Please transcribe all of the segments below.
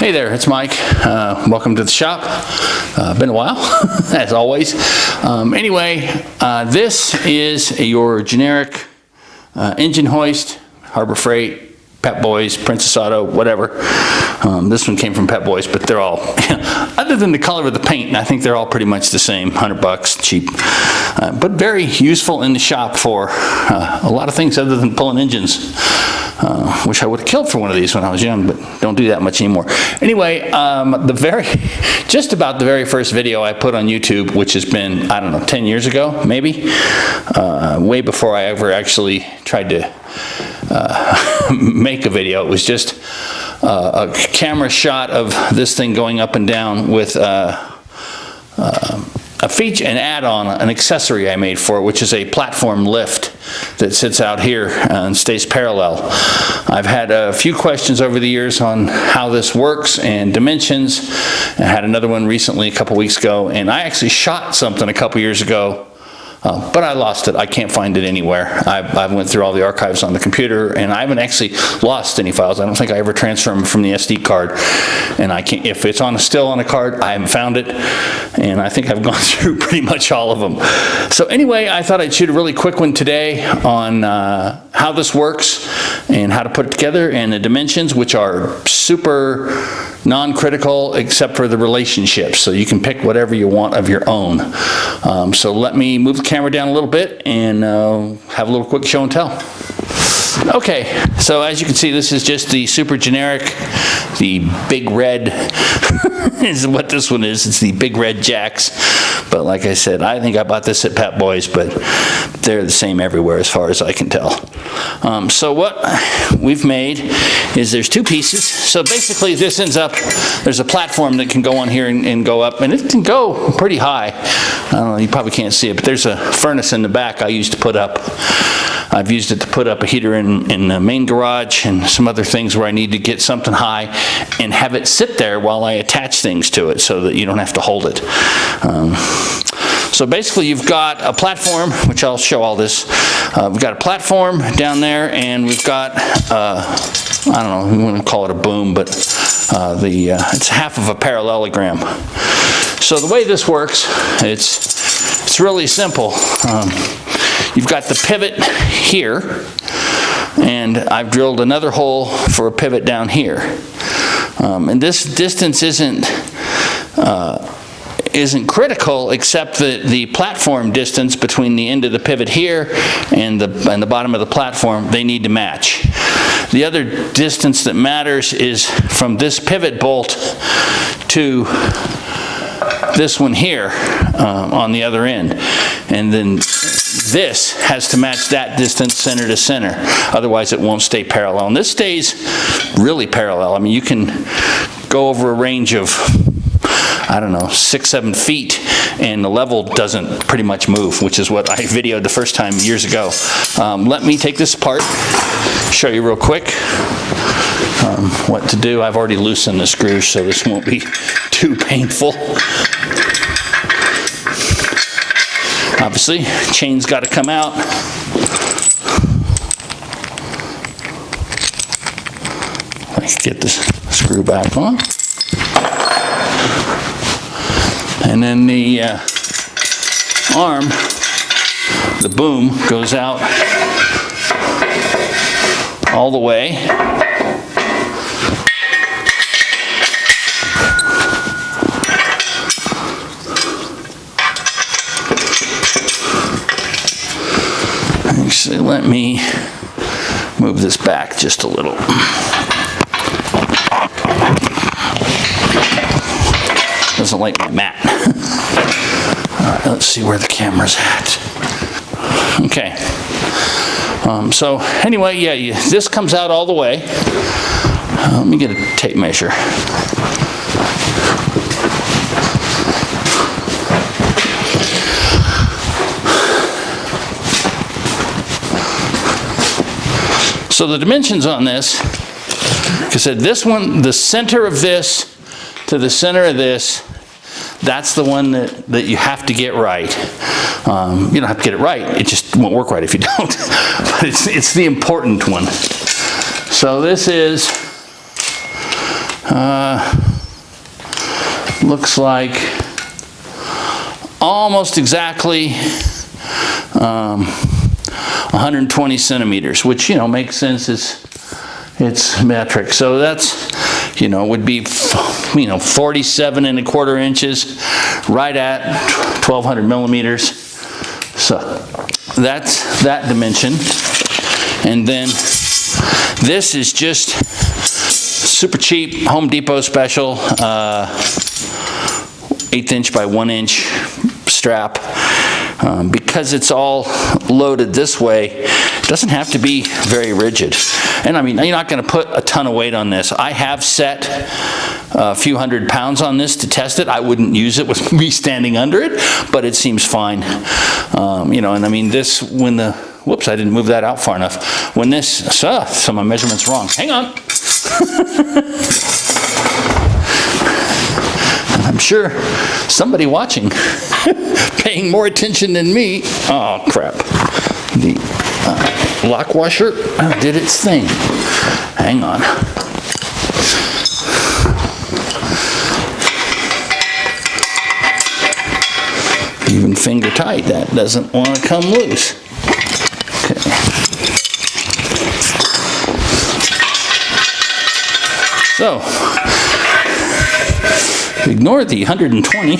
Hey there, it's Mike. Welcome to the shop. Been a while, as always. Anyway, this is your generic engine hoist, Harbor Freight, Pep Boys, Princess Auto, whatever. This one came from Pep Boys, but they're all, other than the color of the paint, I think they're all pretty much the same, $100, cheap. But very useful in the shop for a lot of things other than pulling engines. Wish I would have killed for one of these when I was young, but don't do that much anymore. Anyway, just about the very first video I put on YouTube, which has been, I don't know, 10 years ago, maybe, way before I ever actually tried to make a video. It was just a camera shot of this thing going up and down with a feature, an add-on, an accessory I made for it, which is a platform lift that sits out here and stays parallel. I've had a few questions over the years on how this works and dimensions. I had another one recently a couple weeks ago, and I actually shot something a couple years ago, but I lost it. I can't find it anywhere. I went through all the archives on the computer, and I haven't actually lost any files. I don't think I ever transferred them from the SD card, and I can't. If it's still on a card, I haven't found it, and I think I've gone through pretty much all of them. So anyway, I thought I'd shoot a really quick one today on how this works and how to put it together, and the dimensions, which are super non-critical except for the relationships. So you can pick whatever you want of your own. So let me move the camera down a little bit and have a little quick show and tell. Okay, so as you can see, this is just the super generic, the big red is what this one is. It's the big red jacks. But like I said, I think I bought this at Pep Boys, but they're the same everywhere as far as I can tell. So what we've made is there's two pieces. So basically this ends up, there's a platform that can go on here and go up, and it can go pretty high. I don't know, you probably can't see it, but there's a furnace in the back I used to put up. I've used it to put up a heater in the main garage and some other things where I need to get something high and have it sit there while I attach things to it so that you don't have to hold it. So basically you've got a platform, which I'll show all this. We've got a platform down there, and we've got, I don't know, we want to call it a boom, but it's half of a parallelogram. So the way this works, it's really simple. You've got the pivot here, and I've drilled another hole for a pivot down here. And this distance isn't critical, except that the platform distance between the end of the pivot here and the bottom of the platform, they need to match. The other distance that matters is from this pivot bolt to this one here on the other end, and then this has to match that distance center to center, otherwise it won't stay parallel. And this stays really parallel. I mean, you can go over a range of, I don't know, 6-7 feet, and the level doesn't pretty much move, which is what I videoed the first time years ago. Let me take this apart, show you real quick what to do. I've already loosened the screws, so this won't be too painful. Obviously, chain's got to come out. I can get this screw back on. And then the arm, the boom, goes out all the way. Actually, let me move this back just a little. Doesn't like my mat. All right, let's see where the camera's at. Okay. So anyway, yeah, this comes out all the way. Let me get a tape measure. So the dimensions on this, like I said, this one, the center of this to the center of this, that's the one that you have to get right. You don't have to get it right, it just won't work right if you don't. But it's the important one. So this is Looks like almost exactly 120 centimeters, which, you know, makes sense. It's metric. So that's, you know, would be, you know, 47 1/4 inches, right at 1200 millimeters. So that's that dimension. And then this is just super cheap Home Depot special, 1/8 inch by 1 inch strap. Because it's all loaded this way, it doesn't have to be very rigid. And I mean, you're not going to put a ton of weight on this. I have set a few hundred pounds on this to test it. I wouldn't use it with me standing under it, but it seems fine. You know, and I mean, this, when the, whoops, I didn't move that out far enough. When this, so my measurement's wrong. Hang on. I'm sure somebody watching paying more attention than me. Oh, crap. The lock washer did its thing. Hang on. Even finger tight, that doesn't want to come loose. Okay. So, ignore the 120.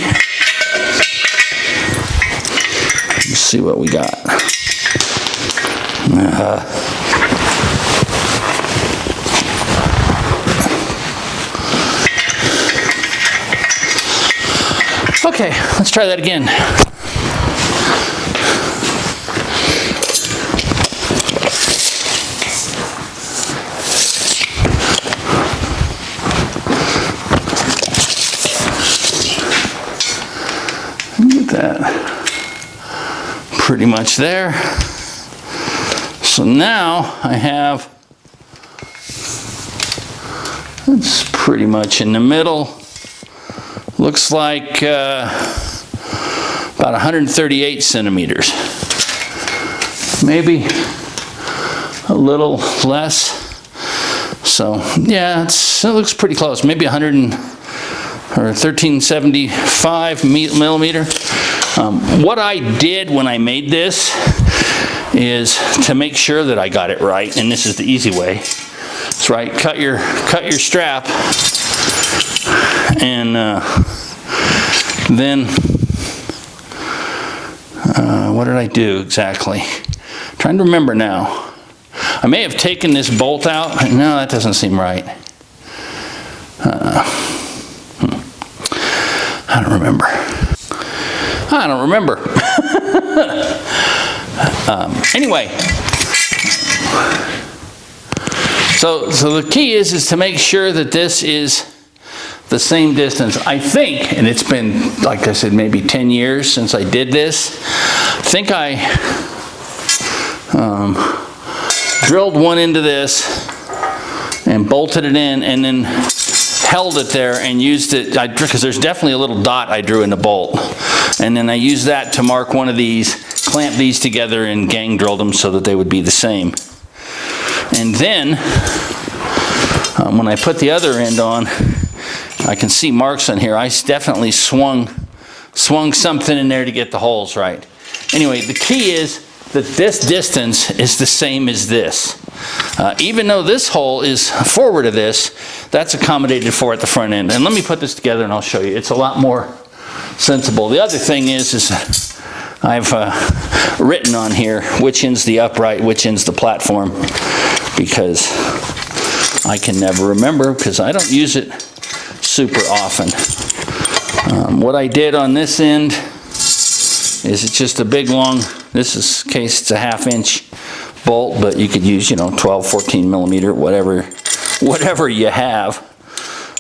Let's see what we got. Okay, let's try that again. That pretty much there. So now I have, it's pretty much in the middle. Looks like about 138 centimeters. Maybe a little less. So yeah, it looks pretty close. Maybe 1375 millimeter. What I did when I made this is to make sure that I got it right, and this is the easy way. That's right. Cut your strap, and then what did I do exactly? I'm trying to remember now. I may have taken this bolt out. No, that doesn't seem right. I don't remember. I don't remember. Anyway, so the key is to make sure that this is the same distance. I think, and it's been, like I said, maybe 10 years since I did this. I think I drilled one into this and bolted it in, and then held it there and used it, because there's definitely a little dot I drew in the bolt. And then I used that to mark one of these, clamp these together, and gang drilled them so that they would be the same. And then, when I put the other end on, I can see marks on here. I definitely swung something in there to get the holes right. Anyway, the key is that this distance is the same as this. Even though this hole is forward of this, that's accommodated for at the front end. And let me put this together and I'll show you. It's a lot more sensible. The other thing is I've written on here which end's the upright, which end's the platform, because I can never remember, because I don't use it super often. What I did on this end is it's just a big long, this is case it's a 1/2 inch bolt, but you could use, you know, 12, 14 millimeter, whatever you have.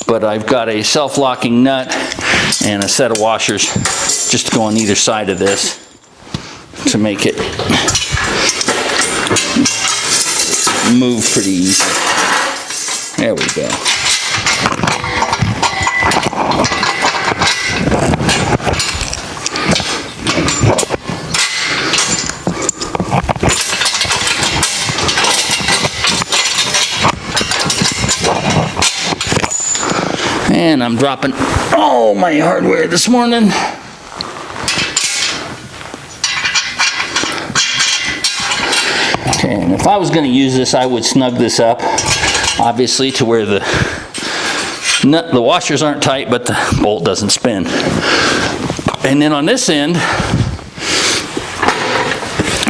But I've got a self-locking nut and a set of washers just to go on either side of this to make it move pretty easy. There we go. And I'm dropping all my hardware this morning. Okay, and if I was going to use this, I would snug this up, obviously, to where the washers aren't tight, but the bolt doesn't spin. And then on this end,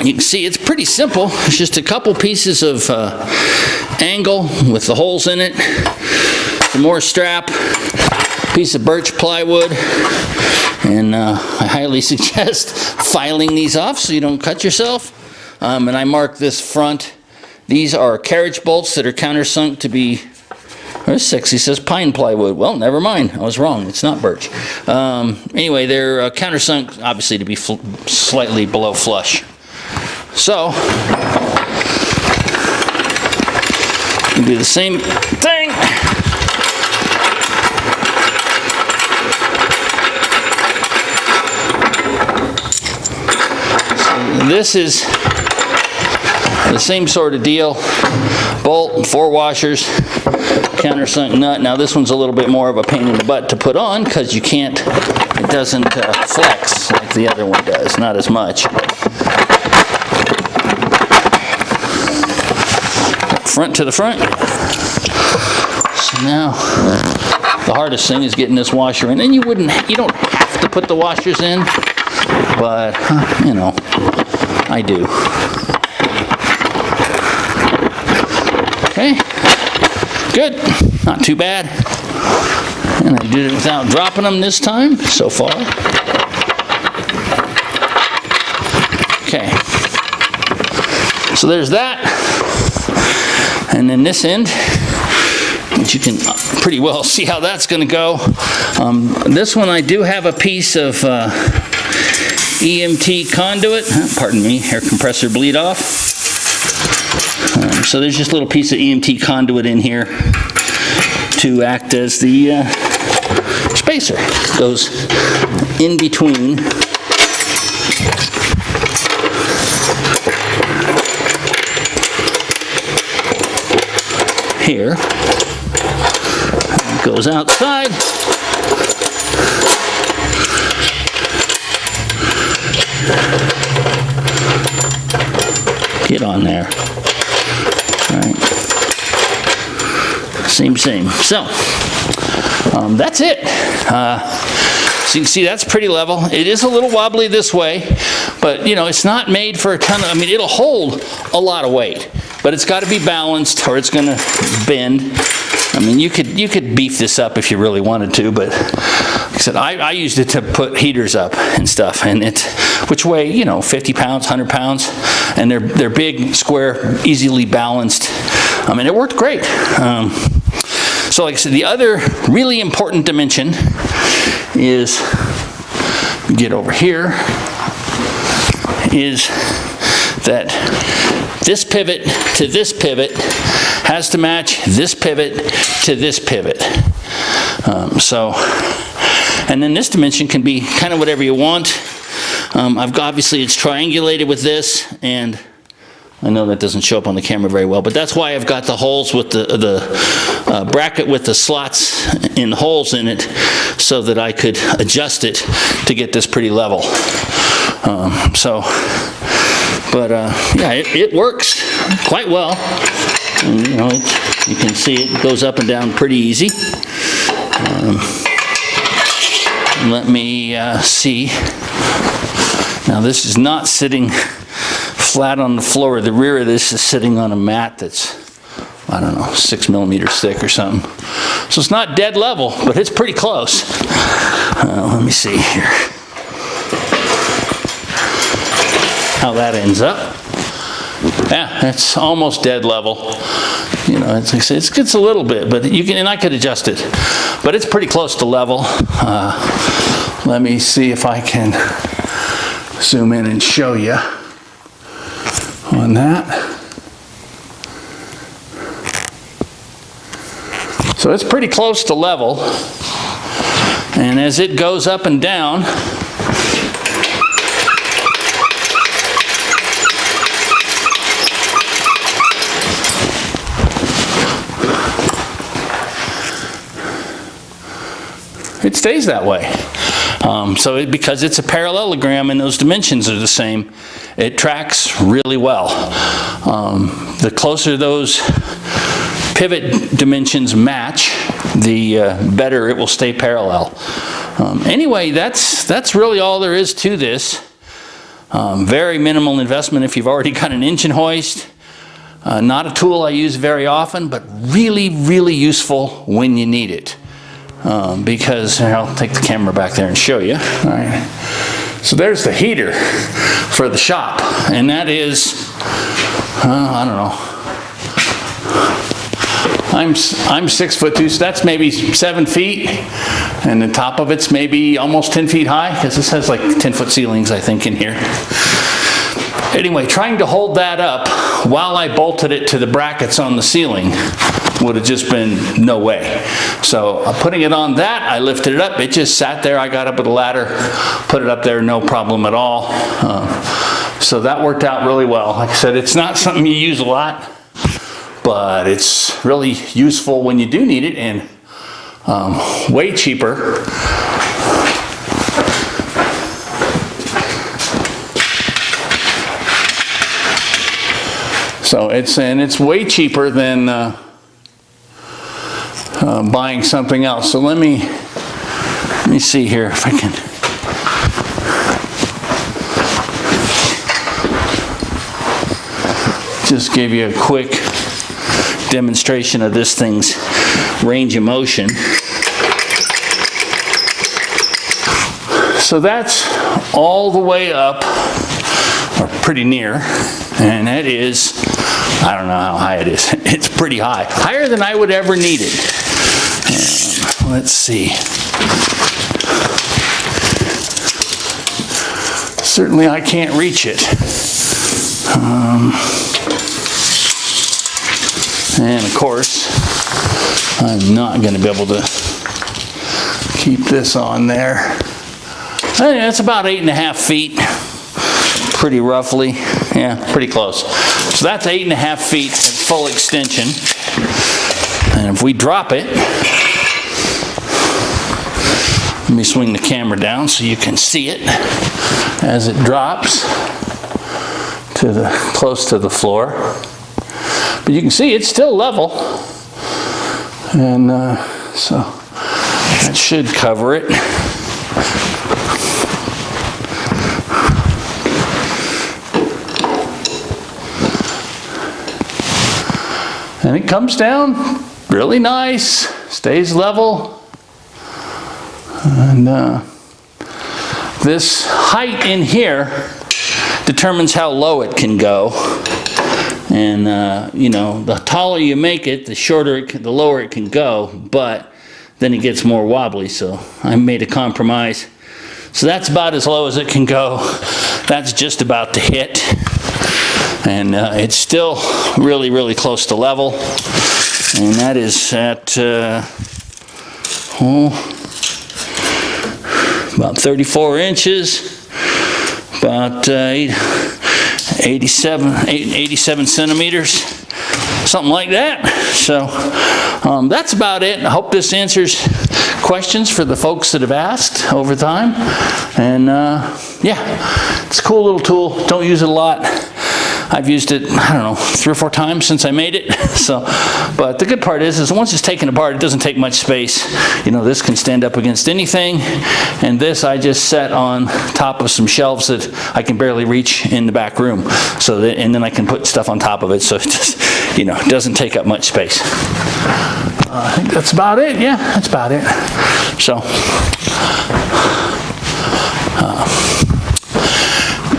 you can see it's pretty simple. It's just a couple pieces of angle with the holes in it, some more strap, piece of birch plywood, and I highly suggest filing these off so you don't cut yourself. And I mark this front. These are carriage bolts that are countersunk to be, this sexy says pine plywood. Well, never mind. I was wrong. It's not birch. Anyway, they're countersunk, obviously, to be slightly below flush. So, you do the same thing. So this is the same sort of deal. Bolt, 4 washers, countersunk nut. Now this one's a little bit more of a pain in the butt to put on because you can't, it doesn't flex like the other one does, not as much. Front to the front. So now the hardest thing is getting this washer in. And you don't have to put the washers in, but you know, I do. Okay, good, not too bad. And I did it without dropping them this time, so far. Okay, so there's that. And then this end, which you can pretty well see how that's going to go. This one I do have a piece of EMT conduit, pardon me, air compressor bleed off. So there's just a little piece of EMT conduit in here to act as the spacer. It goes in between here. It goes outside. Get on there. All right. Same. So, that's it. So you can see that's pretty level. It is a little wobbly this way, but you know, it's not made for a ton of, I mean, it'll hold a lot of weight, but it's got to be balanced or it's going to bend. I mean, you could beef this up if you really wanted to, but like I said, I used it to put heaters up and stuff, and which weigh, you know, 50 pounds, 100 pounds, and they're big, square, easily balanced. I mean, it worked great. So like I said, the other really important dimension is, get over here, is that this pivot to this pivot has to match this pivot to this pivot. And then this dimension can be kind of whatever you want. Obviously it's triangulated with this, and I know that doesn't show up on the camera very well, but that's why I've got the holes with the bracket with the slots and holes in it, so that I could adjust it to get this pretty level. Yeah, it works quite well. And, you know, you can see it goes up and down pretty easy. Let me see. Now this is not sitting flat on the floor. The rear of this is sitting on a mat that's, I don't know, 6 millimeters thick or something. So it's not dead level, but it's pretty close. Let me see here how that ends up. Yeah, it's almost dead level. You know, it's like I said, it gets a little bit, but you can, and I could adjust it, but it's pretty close to level. Let me see if I can zoom in and show you on that. So it's pretty close to level, and as it goes up and down, it stays that way. Because it's a parallelogram and those dimensions are the same, it tracks really well. The closer those pivot dimensions match, the better it will stay parallel. Anyway, that's really all there is to this. Very minimal investment if you've already got an engine hoist. Not a tool I use very often, but really, really useful when you need it. Because I'll take the camera back there and show you. All right. So there's the heater for the shop, and that is, I don't know. I'm 6'2", so that's maybe 7 feet, and the top of it's maybe almost 10 feet high, because this has like 10-foot ceilings, I think, in here. Anyway, trying to hold that up while I bolted it to the brackets on the ceiling would have just been no way. So putting it on that, I lifted it up. It just sat there. I got up with a ladder, put it up there, no problem at all. So that worked out really well. Like I said, it's not something you use a lot, but it's really useful when you do need it, and way cheaper. So it's way cheaper than buying something else. So let me see here if I can. Just give you a quick demonstration of this thing's range of motion. So that's all the way up, or pretty near, and it is, I don't know how high it is. It's pretty high. Higher than I would ever need it. Let's see. Certainly I can't reach it. And of course, I'm not going to be able to keep this on there. It's about 8.5 feet. Pretty roughly. Yeah, pretty close. So that's 8.5 feet at full extension. And if we drop it, let me swing the camera down so you can see it as it drops to close to the floor. But you can see it's still level. And so that should cover it. And it comes down really nice, stays level. And this height in here determines how low it can go. And you know, the taller you make it, the lower it can go, but then it gets more wobbly, so I made a compromise. So that's about as low as it can go. That's just about to hit. And it's still really, really close to level. And that is at about 34 inches, about 87 centimeters, something like that. So that's about it. I hope this answers questions for the folks that have asked over time. And yeah, it's a cool little tool. Don't use it a lot. I've used it, I don't know, 3 or 4 times since I made it. So, but the good part is once it's taken apart, it doesn't take much space. You know, this can stand up against anything, and this I just set on top of some shelves that I can barely reach in the back room. So that, and then I can put stuff on top of it, so it just, you know, it doesn't take up much space. I think that's about it. Yeah, that's about it. So.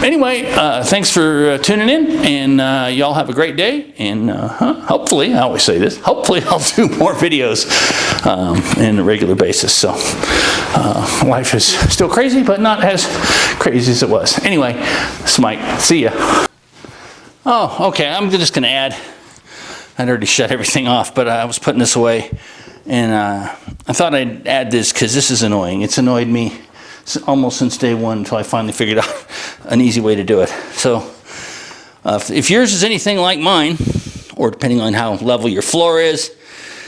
Anyway, thanks for tuning in, and y'all have a great day, and hopefully, I always say this, hopefully I'll do more videos on a regular basis. So life is still crazy, but not as crazy as it was. Anyway, this is Mike. See ya. Oh, okay, I'm just going to add, I'd already shut everything off, but I was putting this away, and I thought I'd add this because this is annoying. It's annoyed me almost since day one until I finally figured out an easy way to do it. So if yours is anything like mine, or depending on how level your floor is,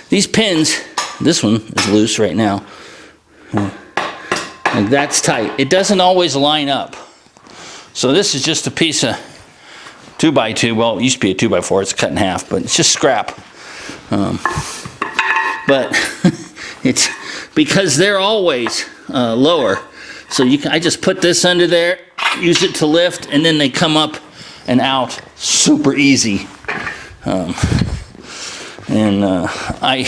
these pins, this one is loose right now, And that's tight. It doesn't always line up. So this is just a piece of 2x2. Well, it used to be a 2x4. It's cut in half, but it's just scrap. But it's because they're always lower. So I just put this under there, use it to lift, and then they come up and out super easy. I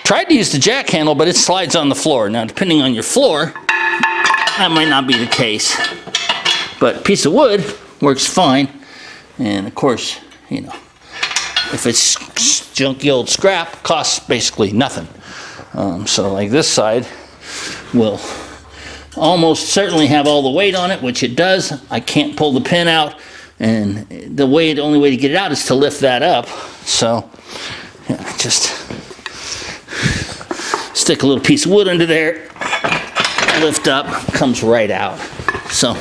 tried to use the jack handle, but it slides on the floor. Now, depending on your floor, that might not be the case. But a piece of wood works fine. And of course, you know, if it's junky old scrap, costs basically nothing. So like this side will almost certainly have all the weight on it, which it does. I can't pull the pin out, and the only way to get it out is to lift that up. So yeah, just stick a little piece of wood under there, lift up, comes right out. So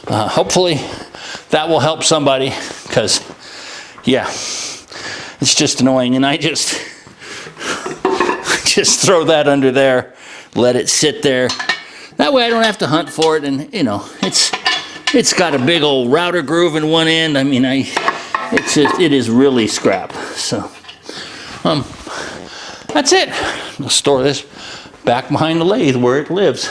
hopefully that will help somebody, because yeah, it's just annoying. And I just throw that under there, let it sit there. That way I don't have to hunt for it, and you know, it's got a big old router groove in one end. I mean, it is really scrap. So that's it. I'll store this back behind the lathe where it lives.